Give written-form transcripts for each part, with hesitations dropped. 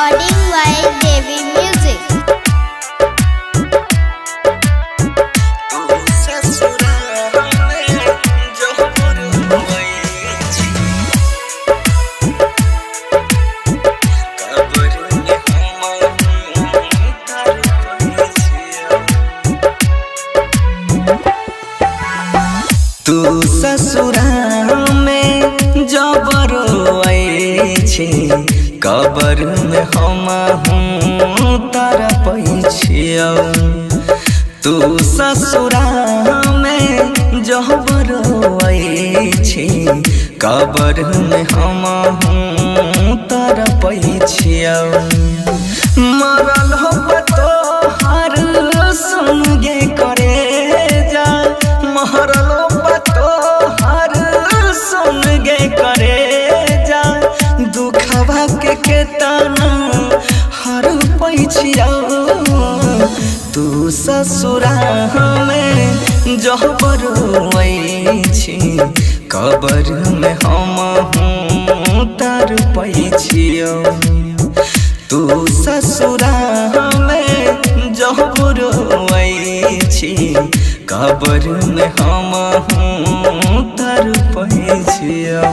Recording by Devi Music. तू ससुरा में जबर छे कबर में हम तरपै छियौ। तू ससुरा में जबर छे कबर में हम तरपै छियौ। मरल हो तोहर सुन गे करे जा, मरल तोहर सुन गे करे जा, दुखवा के केतना हर पैछियौ। तू ससुरा में जबर छी कबर में हम तरपै छियौ। तू ससुरा में जबर छी कबर में हम तरपै छियौ।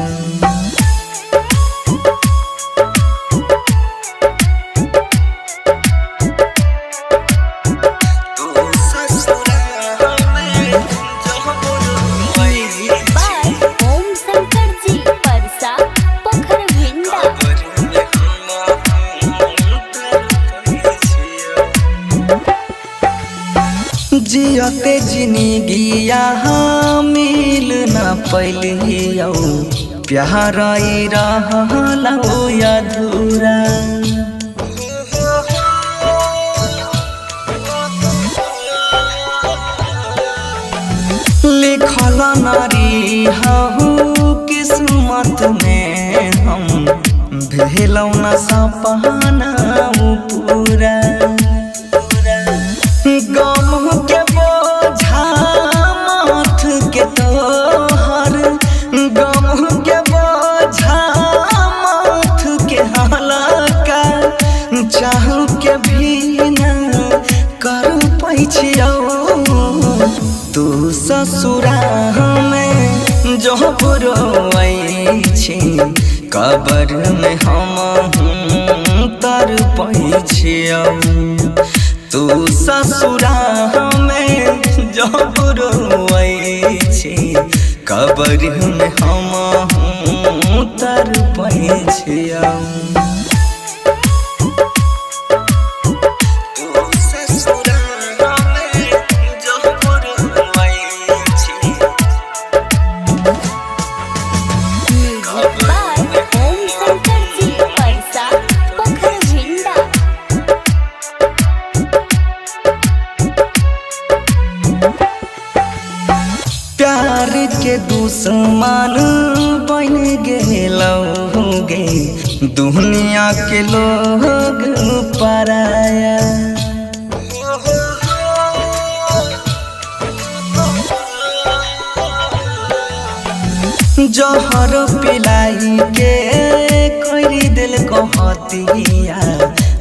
जियते जिंदगिया मिल न पैलियौ, प्यार रहलौ अधूरा। लिखल नारी हहु किस्मत में हम, भेलौ न सपना पूरा। गम के बोझा माथ के तोहर, गम के बोझा माथ के हल्का, चाहू के भी न कर पैछियौ। तू ससुरा में जबर छी कबर में हम तरपै छियौ। तू ससुरा में जबर छी कबर में हम तरपै छियौ। प्यार के दुश्मन बन गेलौ गे दुनिया के लोग पराया। जहर पिलाई के करी दिल कहतिया,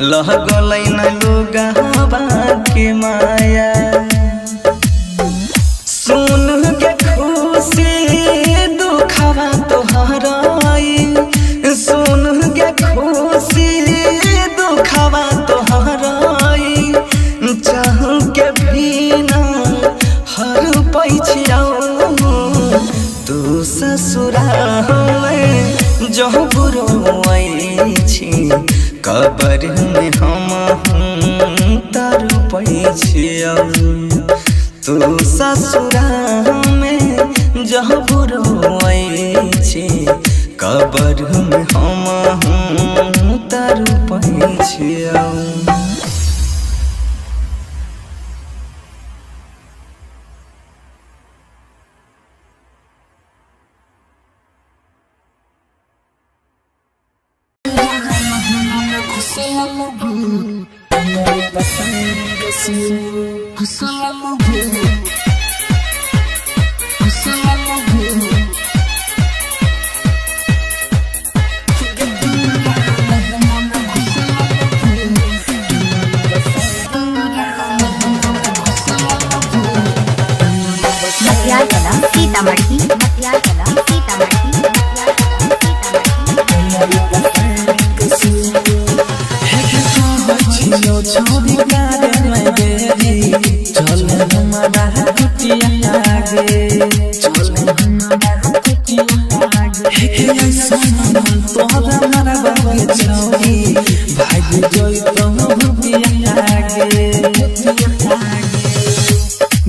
लह गलै न लोगवा के माया। सुन के खुशी दुखवा तोहराई, सुन के खुशी दुखवा तोहराई, चाहू के भी न हर पैछियौ। तू ससुरा में जबर छी कबर में हम तरपै छियौ। तू ससुरा में जबर छी कबर में हम तरपै छियौ। सीतामढ़ी मटियार कला सीतामढ़ी मटियार छियो छोरी गारे में देरी चल हमारा कुटिया आगे चल हमारा कुटिया आगे हे ऐसा मन तोहरा हमारा बागे छोरी भाग जोई तो कुटिया आगे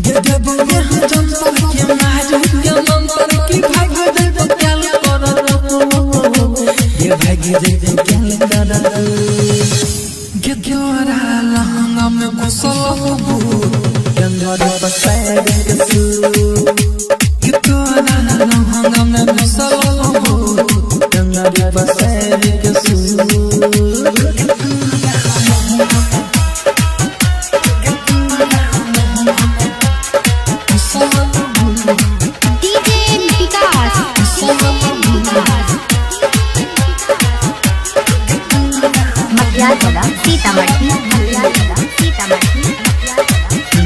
गे बोले हम जंतर के मारू के मंतर की भाग दे तो क्या करो ये भाग दे तो क्या करो Gyora lahanga me kusalabu Gyora pasai kesu Gyora lahanga me kusalabu Gyora pasai kesu DJ विकास मटियार कला सीतामढ़ी मटियार कला सीतामढ़ी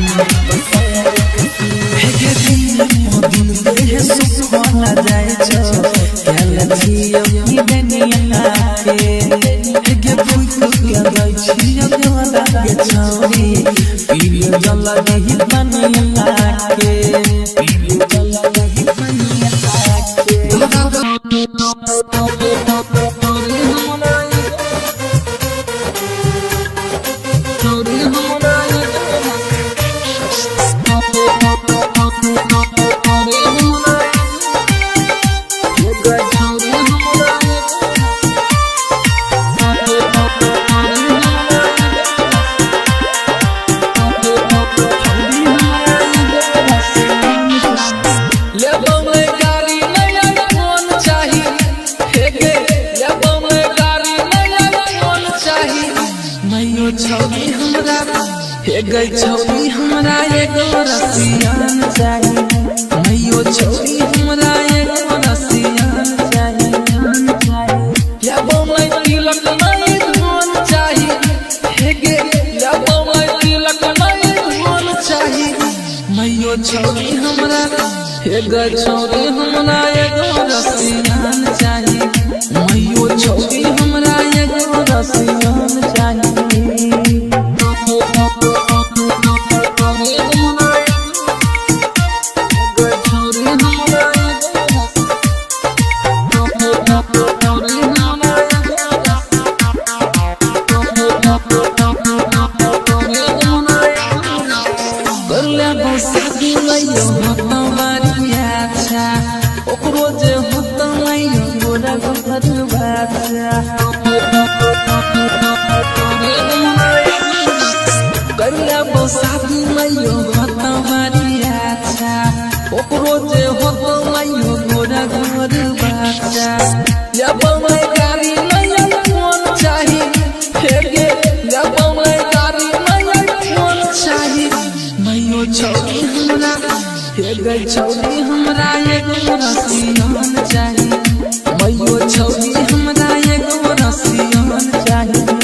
गई छोरी हमरा एगो रसियान चाहिए मैयो छोरी हमरा एगो रसियान चाहिए या बोमै तिलक नहीं धन चाहिए हे गे या बोमै तिलक नहीं धन चाहिए मैयो छोरी हमरा हे गई छोरी हमरा एगो रसियान चाहिए मैयो छोरी हमरा एगो रसियान चाहिए छोरी हमरा एगो रसियान चाहिए मैयो छोरी हमरा एगो रसियान चाहिए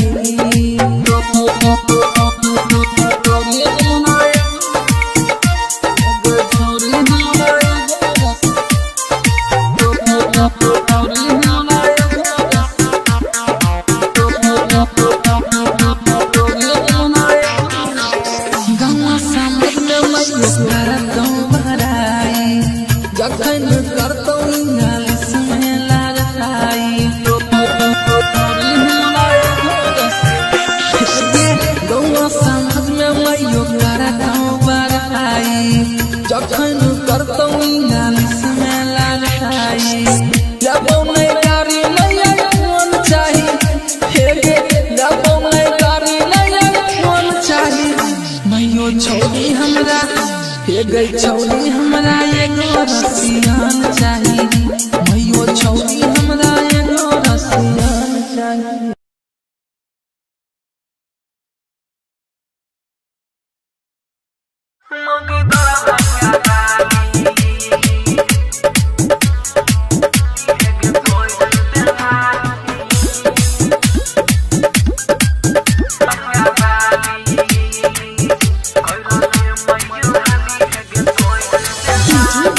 गई छोरी हमरा एगो रसियान चाहिए मैयो छोरी हमरा एगो रसियान चाहिए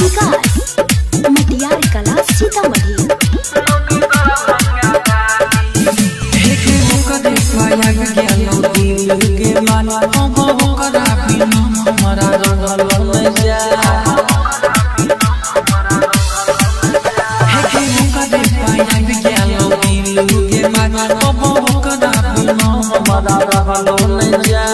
विकास गेलो दिल के मान हम ओकरा बिना हमरा रहल न जा हे के ओकरा पाया गेलो दिल के मान हम ओकरा बिना हमरा रहल न जा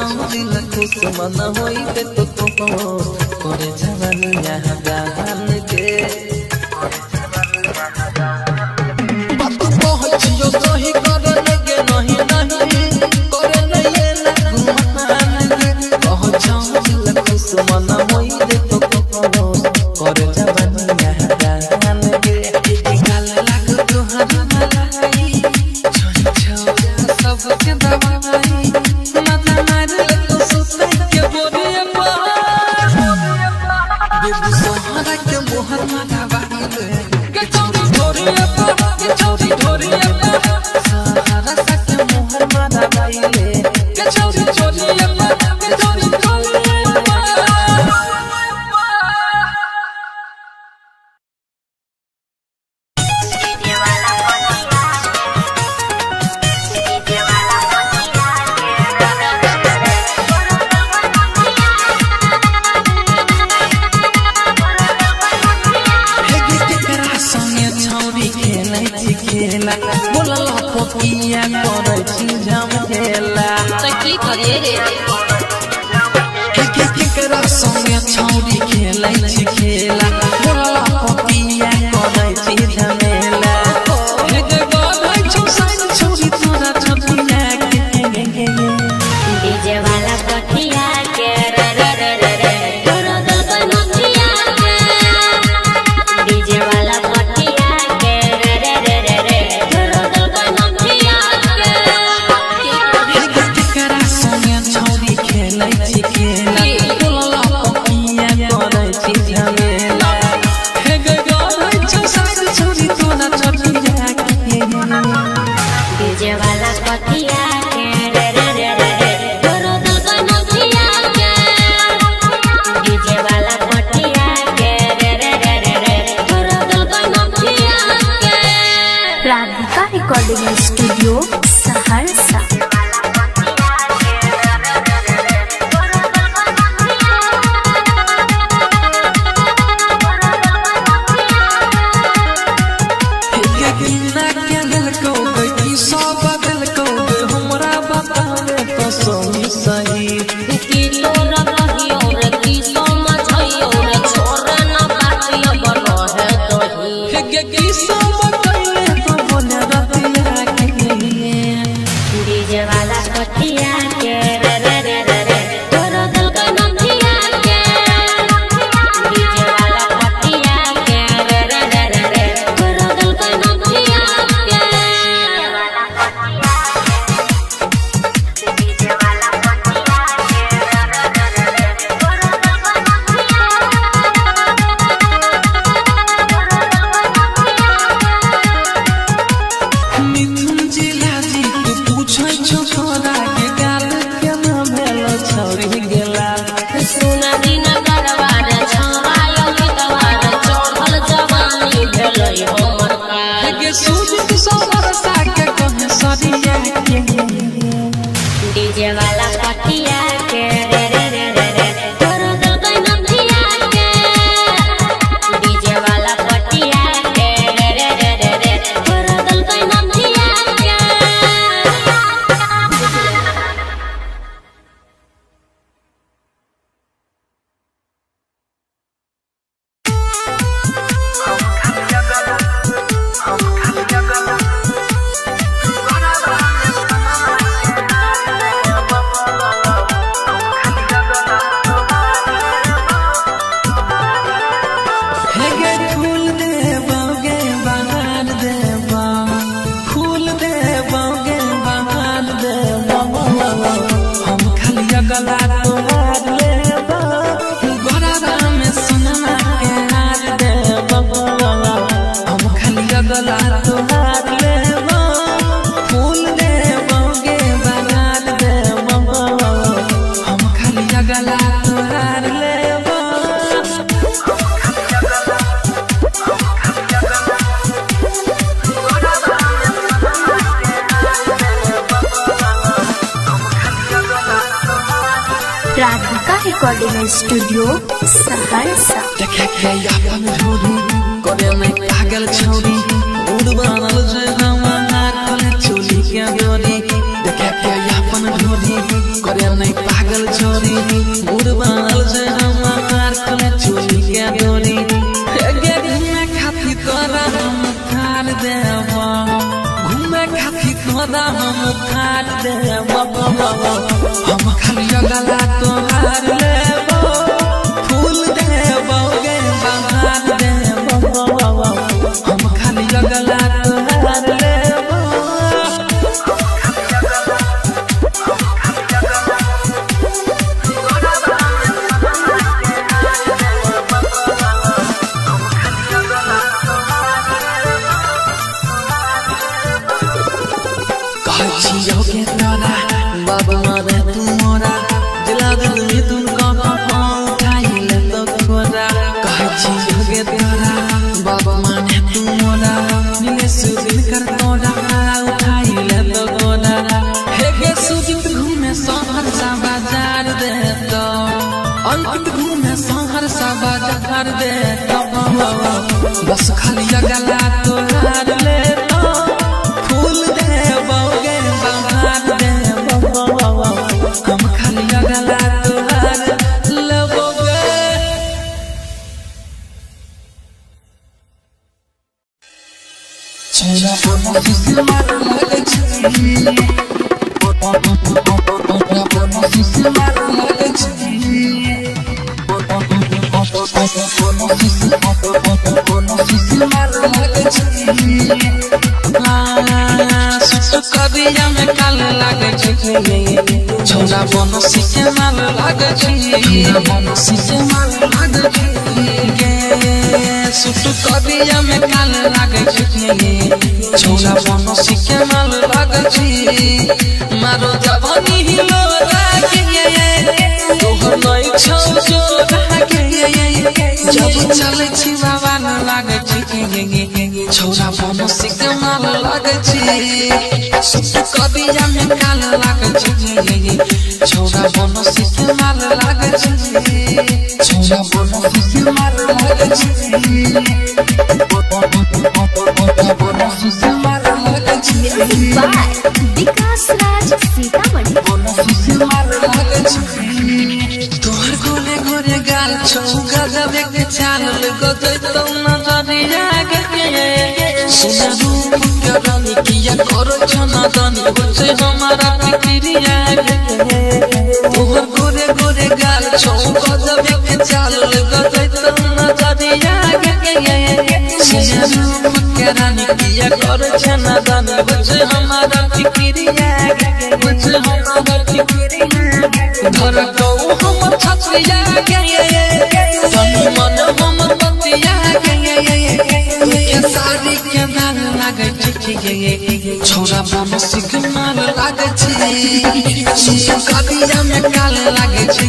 छौरी खुश मन होई ते तो करे जवानी यहाँ गान के बात पहुँचियो सही करे लगे नहीं करे नहीं ना घुमान के कह छौरी खुश मन होई ते तो करे जवानी यहाँ गान के गाल लाग तोहर मलाई छोरा सबके दवाई मत मार तो सुते के बोरिया बेबी सोहरा के मोहर माथा बाहिले के चौरी ढोरिया के चौरी ढोरिया सहारा सके मोहर माथा बाहिले के चौरी ढोरिया के चौरी ढोरिया बोलला पोकिया करे छी झमेला की करे रे केकरा संगे छौरी खेलै छी खेला बोलला पोकिया करे छी झमेला हे जे गाबै छौ साइन छौरी तोरा छतिया के डीजे वाला पटिया के रे रे रे रे तोरा दल बनतिया के डीजे वाला पटिया के रे रे रे रे तोरा दल बनतिया के केकरा संगे छौरी खेलै छी खेला बोलला पोकिया करे छी झमेला हे जे गाबै छौ साइन छौरी तोरा छतिया के डीजे वाला पटिया के रे रे रे रे तोरा दल बनतिया के डीजे वाला पटिया के रे रे रे रे तोरा दल बनतिया के राधिका रिकॉर्डिंग स्टूडियो सहरसा। बिना के दिल को गई सब दिल को हमरा बतावे तो सही की तोरा कहियो रे की समझइयो रे छोरा ना बातिया बनो है तोही हे की सब कइले तो बोले रतिया के डीजे वाला पटिया के रे रे रे रे रे तोरा दिल का नथिया के डीजे वाला पटिया के रे रे रे रे रे तोरा दिल का नथिया के वाला पटिया डीजे वाला पटिया के रे रे रे रे तोरा दिल का मिथुन जिला जी तू पूछै छौ छोरा के गाल के ना भेलो छौरी गेला सुना दिन करवार छवायो गीतवार चढ़ल जवानी भेलै हमर का के सूझ सोहर सा के कह सरिया के डीजे वाला पटिया के रे रे रे रे रे तोरा दिल का नथिया के डीजे वाला पटिया के रे रे रे रे रे तोरा दिल का नथिया के हेगे फूल देबोगे बहार देबो फूल देबोगे बहार देबो हम खाली गला तोहार लेबो गोराबा में सोना के हार देबो हम खाली गला तोहार लेबो फूल देबोगे बहार देबो हम खाली गला तोहार लेबो राधिका रिकॉर्डिंग स्टूडियो सहरसा। देखे के अपन ढोरी करे में पागल छौरी उड़ बनल छै हमारा कल चोली के डोरी देखे के अपन ढोरी करे नहीं पागल छोरी उड़वाल से हमार कले चोरी के डोरी गे घूमे खाती तोरा हम थार देवा घूमे खाती तोरा हम थार देवा हम खाली गला तोहार लेबो फूल देबो गे बहार देबो हम खाली गला तोहार लेबो जियोगे तोरा बाबा मारे तू मोरा दिला दिल में तुमको उठाई ले तो खोरा कहे जियोगे तोरा बाबा माने तू मोरा मिले सुदिन कर तोरा उठाई ले तो खोरा हे गे सुदिन घूमे शहर सा बाजार दे तो अंकित घूमे शहर सा बाजार दे तो बस खाली गला तोहार ले तो फूल देबोगे हम खाली गला तोहार लेबोगे छोरा बोना किसी मार लगे छी छोरा बोना किसी मार लगे छी बोना किसी मार लगे छी कबिया में काल लागे छी छोरा बनसी के माल लागे छी बनसी के माल लागे छी गे सुट कबिया में काल लागे छी छोरा बनसी के माल लागे छी मारो जवानी हिलो लागे तोहर नई छौ जो लागे जब चले छी बाबा न लागे छी छोरा बनसी के माल लागे छी सुट कबिया में काल लागे छी छोरा बनसी के माल लागे छी छोरा बनसी के माल लागे छी बनसी के माल लागे छी विकास राज सीतामढ़ी बनसी के माल लागे छी तोहर गोरे गोरे गाल छौ गजब के चाल गजै तो नजरिया गे सुना रूप के रानी किया करो छना दानी बचे हमारा फिक्रिया तोहर गोरे गोरे गाल छौ गजब के चाल गजै तो नजरिया गे सुना रूप के रानी किया करो छना दानी बचे हमारा फिक्रिया बचे हमारा फिक्रिया घर को हम छछिया गे तनी मन हम बतिया गे सारी के दाल लागे छी छोरा बनसी के माल लागे छी कबिया में काल लागे छी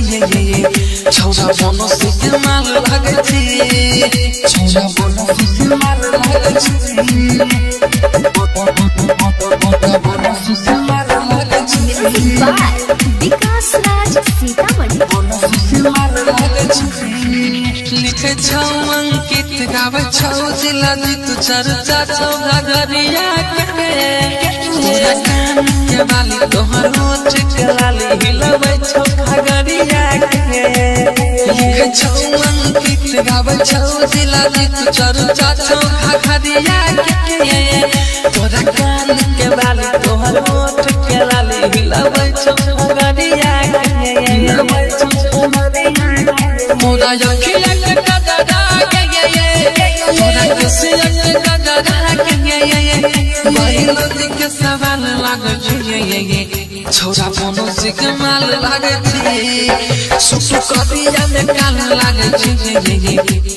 छोरा बनसी के माल लागे छी छोरा बनसी के माल लागे छी बनसी के माल लागे छी विकास राज सीतामढ़ी बनसी के माल लागे छी लिखे छौ अंकित गावे छौ जिला जीत चर्चा छौ घरिया के तोरा कान के बाली तोहर होठ के लाली हिलबै छौ घरिया के लिखे छौ अंकित गावे छौ जिला जीत चर्चा छौ घरिया के तोरा कान के बाली तोहर होठ के लाली हिलबै छौ घरिया के हिलबै छौ घरिया मोरा अखिया के गजरा गे मोरा कसिया के गजरा गे महिला के सवाल लागे छी छोरा बनसी के माल लागे छी सुसु कबिया में काल लागे छी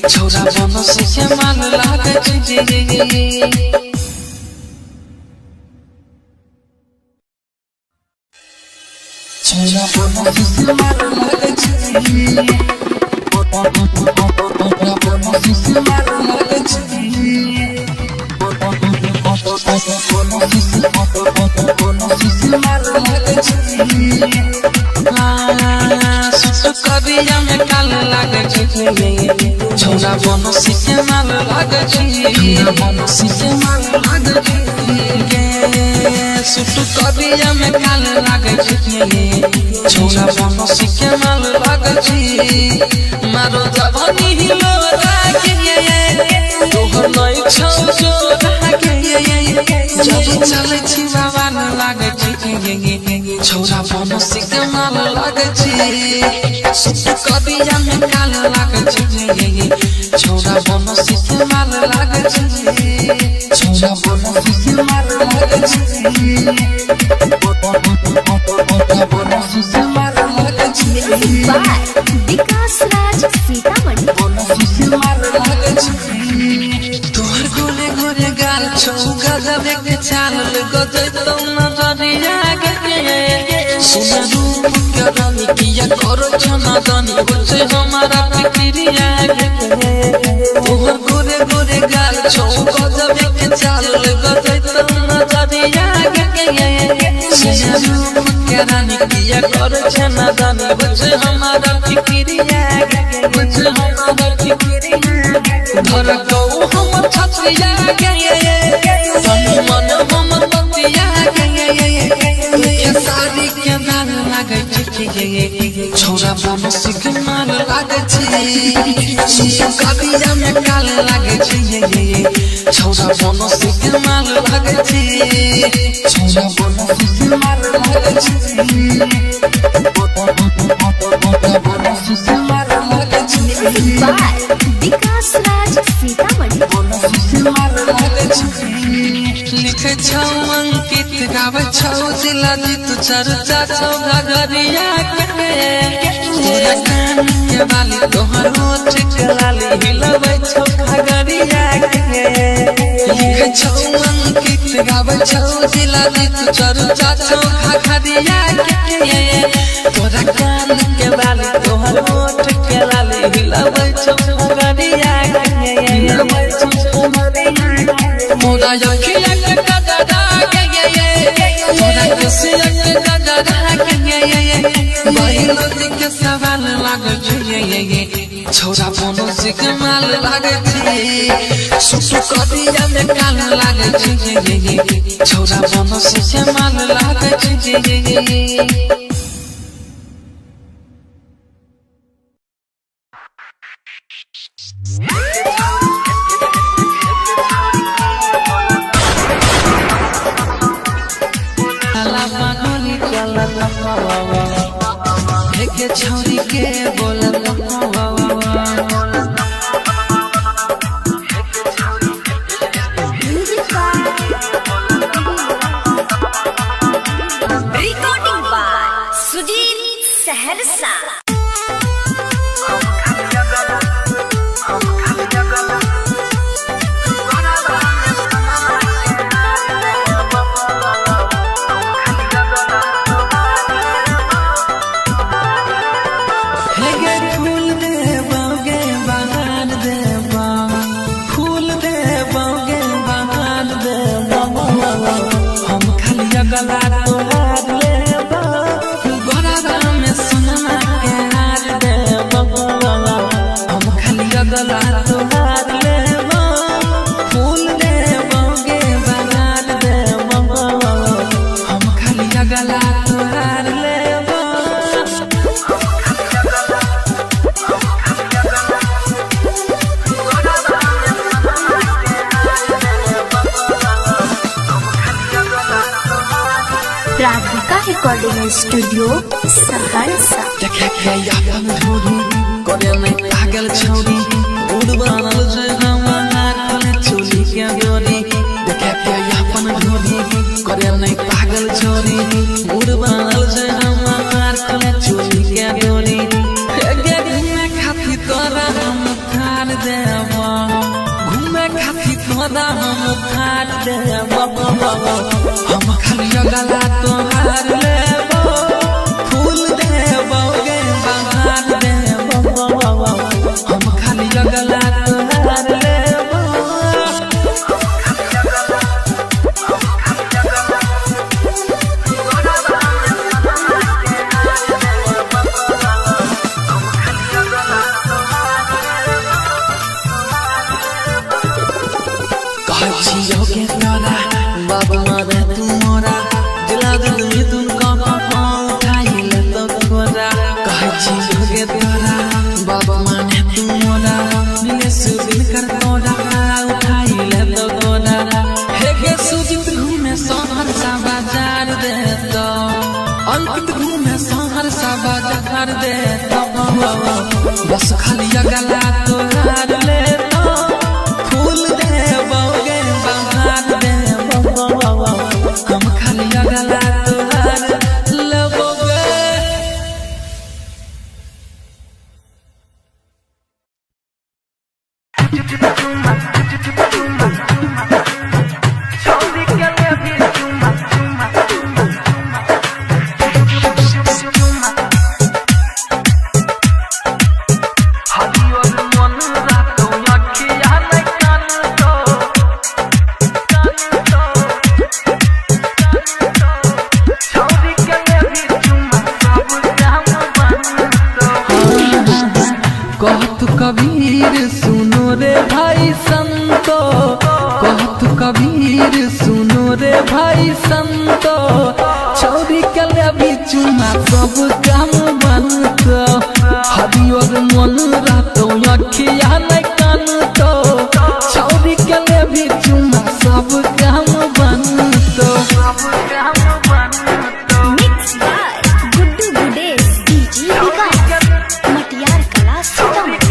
छोरा बनसी के माल लागे छी छोरा बनसी के माल लागे छी बनसी के माल लागे छी बनसी के माल लागे छी सुट कबिया में काल लागे छी छोरा बनसी के माल लागे छी बनसी के माल लागे छी सुट कबिया में काल लागे छी छोरा बनसी के माल लागे छी मारो जवानी हिलो रागे तोहर नई छौ जो रागे जब चले छी बाबा न लागे छी छोरा बनसी के माल लागे छी कबिया में काल लागे छी छोरा बनसी के माल लागे छी छोरा बनसी के माल लागे छी बनसी के माल लागे छी बाय विकास राज सीतामढ़ी बनसी के माल लागे छी तोहर गोरे गोरे गाल छौ गजब के चाल गजै तो नजरिया गे सुना रूप के रानी किया करो छना दानी होछे हमारा फिक्रिया गे तोहर गोरे गोरे गाल छौ गजब के चाल गजै तो नजरिया गे सुना रूप के रानी किया करो छना दानी होछे हमारा फिक्रिया गे होछे हमारा फिक्रिया धर को हमर छछिया गे तनी मन हमर बतिया गे ये साड़ी के दाग लागे छी छोरा बनसी के माल लागे छी कबिया में काल लागे छी छोरा बनसी के माल लागे छी छोरा बनसी के माल लागे छी बनसी के माल लागे छी बाय विकास राज सीतामढ़ी बनसी के माल लागे छी लिखे छौ अंकित गावे छौ जिला जीत चर्चा छौ घगरिया के तोरा कान के बाली तोहर होठ के लाली हिलबै छौ घगरिया के लिखे छौ अंकित गावे छौ जिला जीत चर्चा छौ घगरिया के तोरा कान के बाली तोहर होठ के लाली हिलबै छौ घगरिया के हिलबै छौ घगरिया मोरा अखिया के गजरा गे तोरा कसिया के गजरा गे महिला के सवाल लागे छी छोरा बनसी के माल लागे छी सुसु कबिया में काल लागे छी छोरा बनसी के माल लागे छी छौरी के बोलत रिकॉर्डिंग बाय सुजीत सहरसा गला तोहार लेबा गोरा में सोना के हार देबा हम खाली गला तोहार लेबा फूल देबा गे बनार देबा हम खाली गला तोहार लेबा राधिका रिकॉर्डिंग स्टूडियो सहरसा देखे के अपन ढोरी करे में पागल छौरी उड़ बनल छै हमार कोने चोली के डोरी देखे के अपन ढोरी करे में पागल छौरी उड़ बनल छै हमार कोने चोली के डोरी गे घूमे खातिर तोरा हम ठाड़ देबा घूमे खातिर तोरा हम ठाड़ देबा हम खाली गला तोहार लेबा फूल देबा गे बहार देबा हम खाली गला तोहार लेबा कहछियो के तोरा बाबा मारे तू मोरा दिला दिल में तुम कहाँ उठाई ले तो में सहरसा बाजार दे बस खाली गला तोहार ले फूल दे बौगे बहार दे हम खाली गला तोहार लेबोगे। कहत कबीर सुनो रे भाई संतो, कहत कबीर सुनो रे भाई संतो, छौरी के लेबी चुमा सब काम बनतो, हरियर मन रहतो अखिया नहीं कानतो, छौरी के लेबी चुमा सब काम बनतो। Mix by Guddu Gudesh DJ विकास मटियार कला सीतामढ़ी।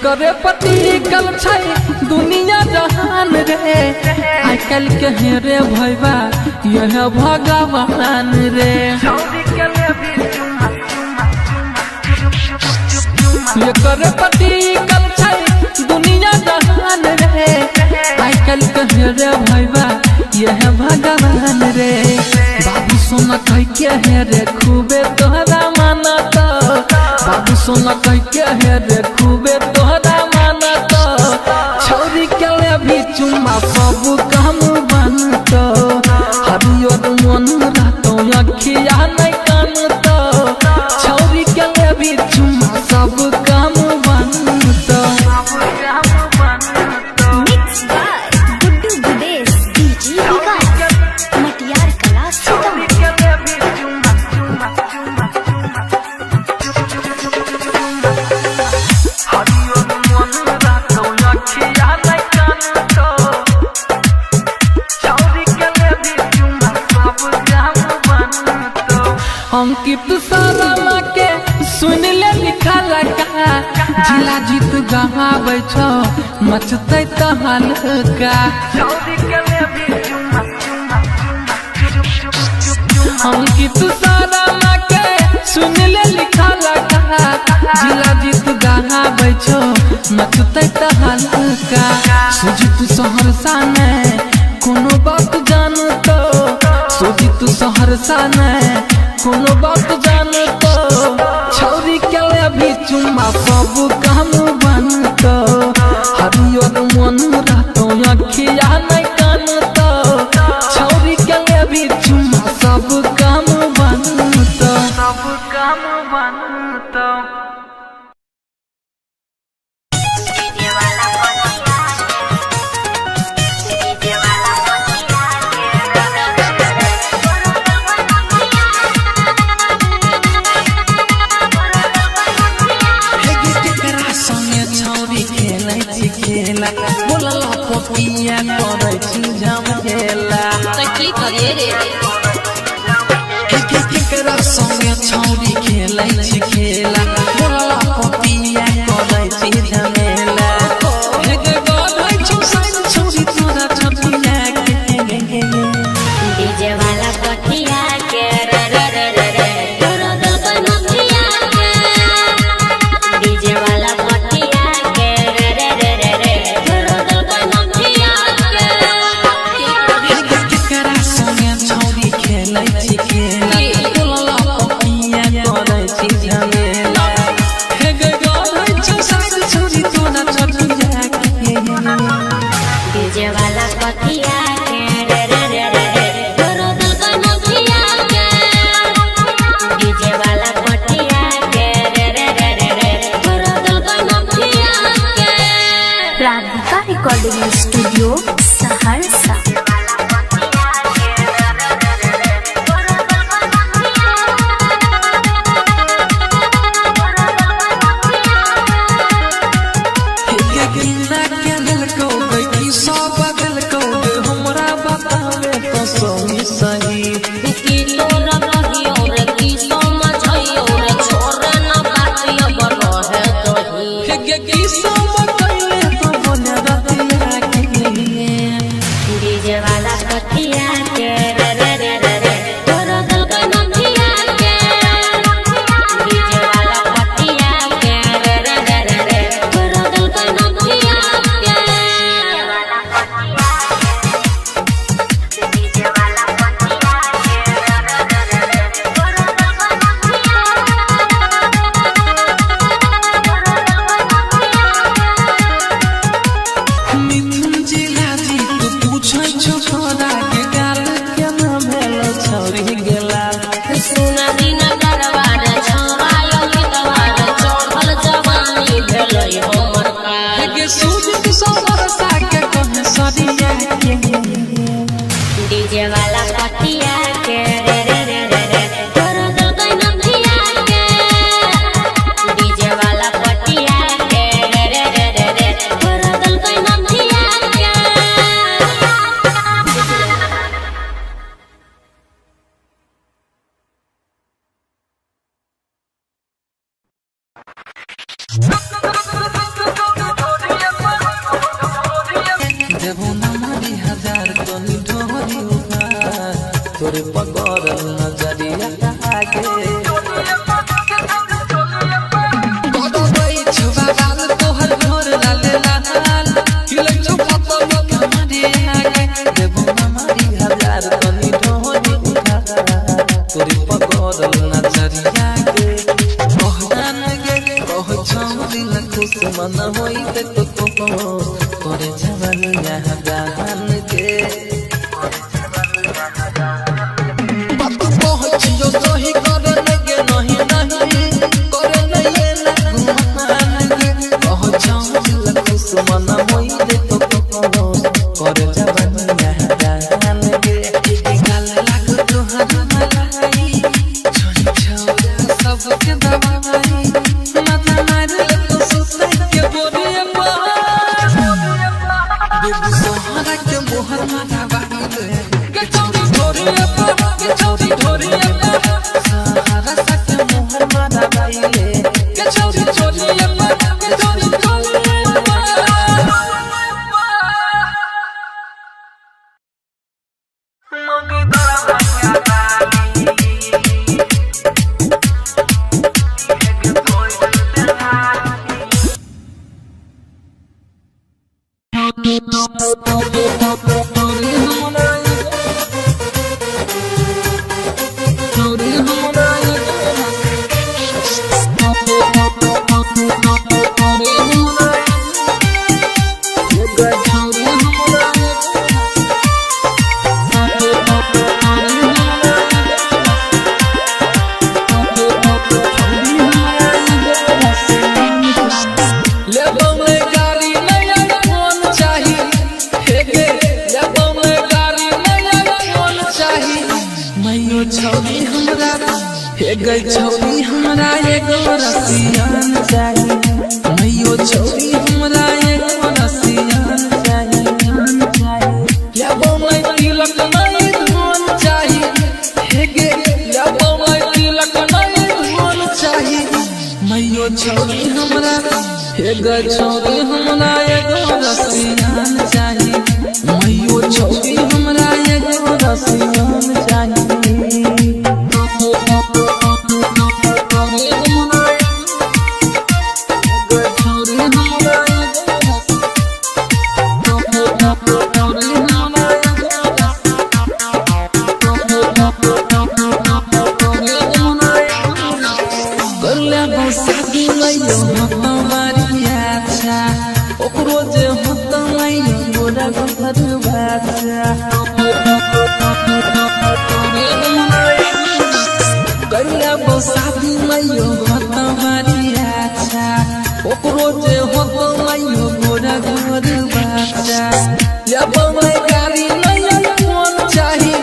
करे पति कल छै दुनिया जहान रे, आइ कल के हेरे भैबा यह भगवान रे। ये करे पति कल छै दुनिया जहान रे, आइ कल के हेरे भैबा यह भगवान रे। बाबू सोना कह के हेरे खूबे तोहरा मानता, बाबू सोना कह के हेरे खूबे तोहरा मानता, छौरी के लेबी चुमा सब काम बनतो, हरियर मन रहतो अखिया नहीं कानतो, छौरी के लेबी चुमा सब काम बनतो। Mix by Guddu Gudesh DJ विकास मटियार कला सीतामढ़ी। अंकित शर्मा के सुन ले लिखा लगा, जिला जीत गहाबै छौ मचतै तहलका। अंकित शर्मा के सुन ले लिखा लगा, जिला जीत गहाबै छौ मचतै तहलका। सुजित सहरसा ने कोनो बात जानतो, सुजित सहरसा ने कोनो बात जानतो, छौरी के लेबी चुमा सब काम बनतो, हरियर मन रहतो अखिया नहीं कानतो, छौरी के लेबी चुमा सब काम बनतो, सब काम बनतो। बोला पपिया करे छी झमेला, केकरा संगे छौरी खेलै छी खेला, बोला पपिया करे छी झमेला। छौरी तोरा छपिया के डीजे वाला कठिया के रे रे रे रे रे तोरा दिल का नथिया के, डीजे वाला कठिया के रे रे रे रे रे तोरा दिल का नथिया के। केकरा संगे छौरी खेलै छी खेला, बोला पपिया करे छी झमेला। छौरी तोरा छपिया के डीजे वाला कठिया के रे रे रे रे रे तोरा दिल का नथिया के, डीजे वाला कठिया के रे रे रे रे रे तोरा दिल का नथिया के। Radhika recording studio Saharsa. DJ वाला कठिया के रे रे रे रे रे तोरा दिल का नथिया सुना दिन दरबार छौरायो गीतवार चढ़ल जवानी भेलै हमर पार के सूझ सोबर साके कह सरिया के डीजे वाला पतिया के रे रे रे रे रे तोरो दिल कोई नथिया के डीजे वाला पतिया के रे रे रे रे रे तोरो दिल कोई नथिया के देवो नमरी हजार तनी ढोरी उपार तोरे पगरल नजरिया आगे कदो गई छुबा बाल तोहर घर लाले लाल खिलै छौ पतल कमरे आगे देवो नमरी हजार तनी ढोरी उपार तोरे पगरल नजरिया आगे कहन गे कह छौ दिल खुश मन होई ते तो करे जवानिया गान के बात पहुंचियो सही करे लगे नहीं करे नहीं ना गुमान के कह जाऊं दिल खुश मन होई दे तो करे जवानिया गान के गाल लाग तोहर मलाई छोरी छोरा सबके दवाई माथा मार तो सुसै के बोरिया बेबी सोहरा के मोहर माथा बाहिले के चौरी ढोरिया के चौरी ढोरिया सहारा सके मोहर माथा बाहिले के चौरी ढोरिया के चौरी ढोरिया मगी दरा छौरी हमरा एगो रसियान चाहिए मैयो छौरी हमरा एगो रसियान चाहिए लेबो मैं तिलक नहीं धन चाहिए हेगे लेबो मैं तिलक नहीं धन चाहिए मैयो छौरी हमरा हेगे छौरी हमरा एगो रसियान चाहिए मैयो छौरी हमरा एगो रसियान चाहिए शादी मैयो होता मारिया अच्छा ओकरो जे होता मैयो गोरा गोर बच्चा लेबो मैं गाड़ी नहीं फोन चाही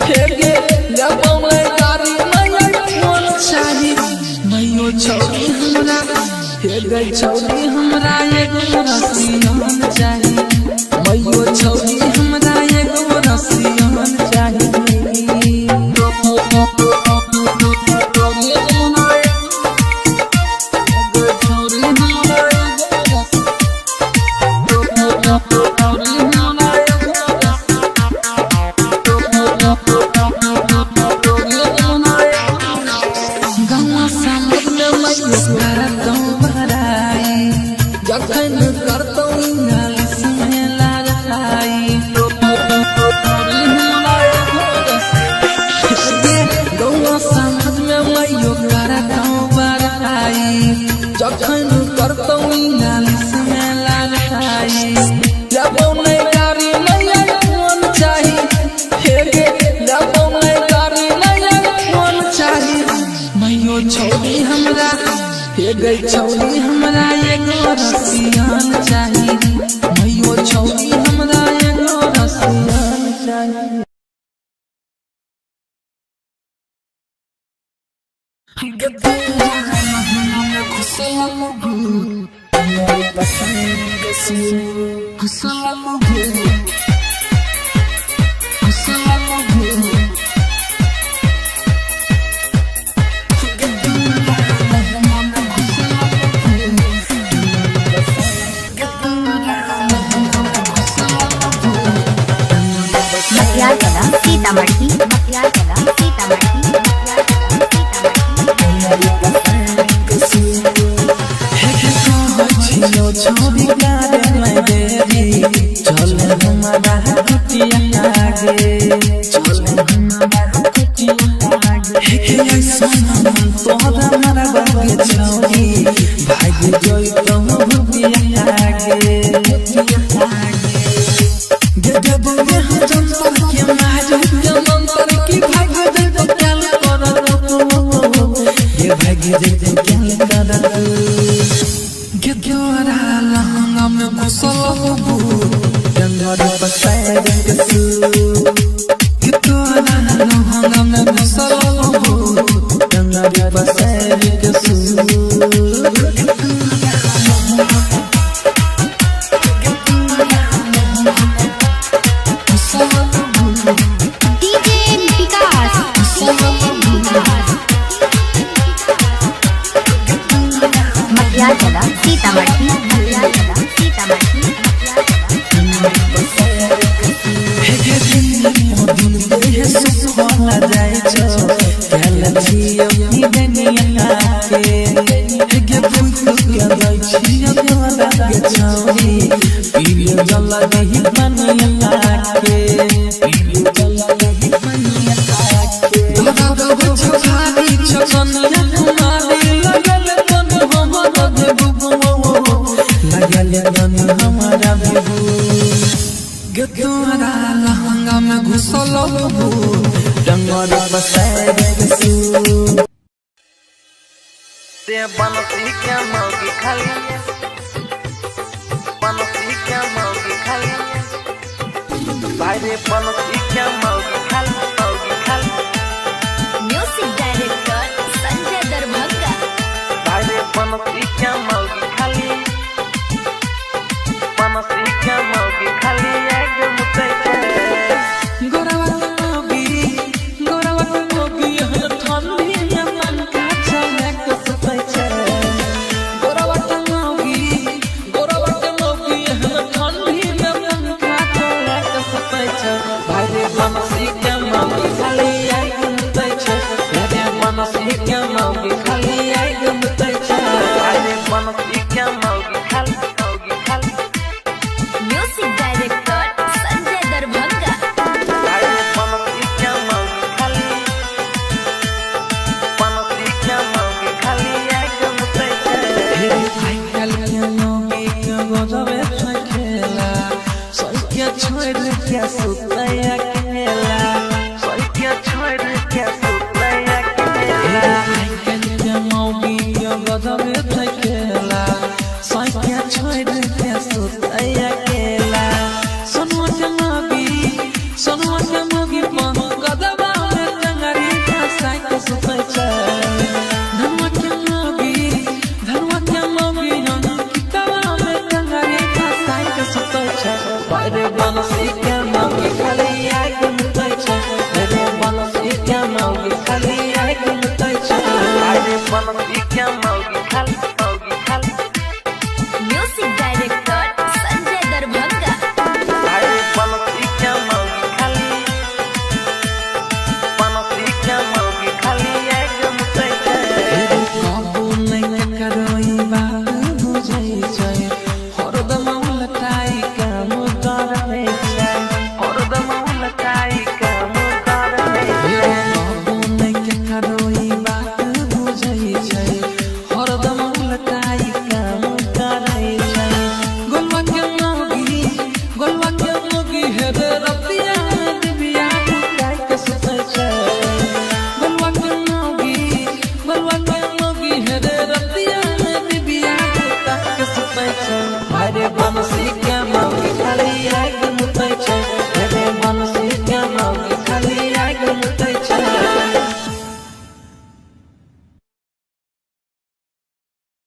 फेगे लेबो मैं गाड़ी नहीं फोन चाही मैयो छौरी हमरा फेगे छौरी हमरा एगो रसियान चाही मैयो छौरी हमरा एगो रसियान चाही मैयो छौरी हमरा हे गई छौरी हमरा एगो रसियान चाहिए मैयो छौरी हमरा एगो रसियान चाहिए मटियार कला सीतामढ़ी मटियार कला सीतामढ़ी छोरी गारे मैं देरी चले हमारा कुटिया आगे चले हमारा कुटिया आगे हे ऐसा मन तोरा हमारा बागे छौरी भाग जोई तो भुटिया आगे गे बोले हम जनता के मारू के मंतर की भाग दे तो क्या करो ये भाग दे तो क्या करो Gyora lahanga me kusalabu Gangara pasai dengesu Gyora lahanga me kusalabu Gangara pasai dengesu DJ विकास मटियार कला सीतामढ़ी मटियार कला सीतामढ़ी हे दिन पे सुखला जाय छो कल छियो नी दुनिया के हे फूल के जाय छियो तोरा के छौरी पीरियो जला दही बनिया के पीरियो जला दही बनिया के दादा छाती छकनिया कुमारी लगल तन हमरा देबू लगल तन हमारा बेबू Gyora lahanga me kusalabu डंगर बसाए देसू ते बनसी क्या मौगी खाली बनसी क्या मौगी खाली भाई रे बनसी क्या मौगी खाली म्यूजिक डायरेक्टर संजय दरभंगा भाई रे बनसी क्या मौगी खाली बनसी क्या मौगी खाली एकदम तैयार गोरावा मोगी हम ठंडी में मन का चमक सपै छै गोरावा मोगी हम ठंडी में मन का चमक सपै छै भाई रे बनसी के मोगी खाली एकदम तै छै रे बनसी के मोगी खाली एकदम तै छै भाई रे बनसी क्या मौगी खाली म्यूजिक डायरेक्टर संजय दरभंगा भाई रे बनसी क्या मौगी खाली एकदम तैयार आई कल के मोगी के गोजबे छै खेला सैके छोड़ के सुतैया खेला क्या छोड़ क्या सुतैया के आई कल के मोगी के गोजबे छै खेला सैके छोड़ के सुतैया खेला सोनुआ के मोगी पन गदबा में टंगरी फसाई के सुतै छै धनुआ के मोगी हम किताबा में टंगरी फसाई के सुतै छै रे बनसी के मोगी खाली एकदम तै छै रे बनसी के मोगी खाली एकदम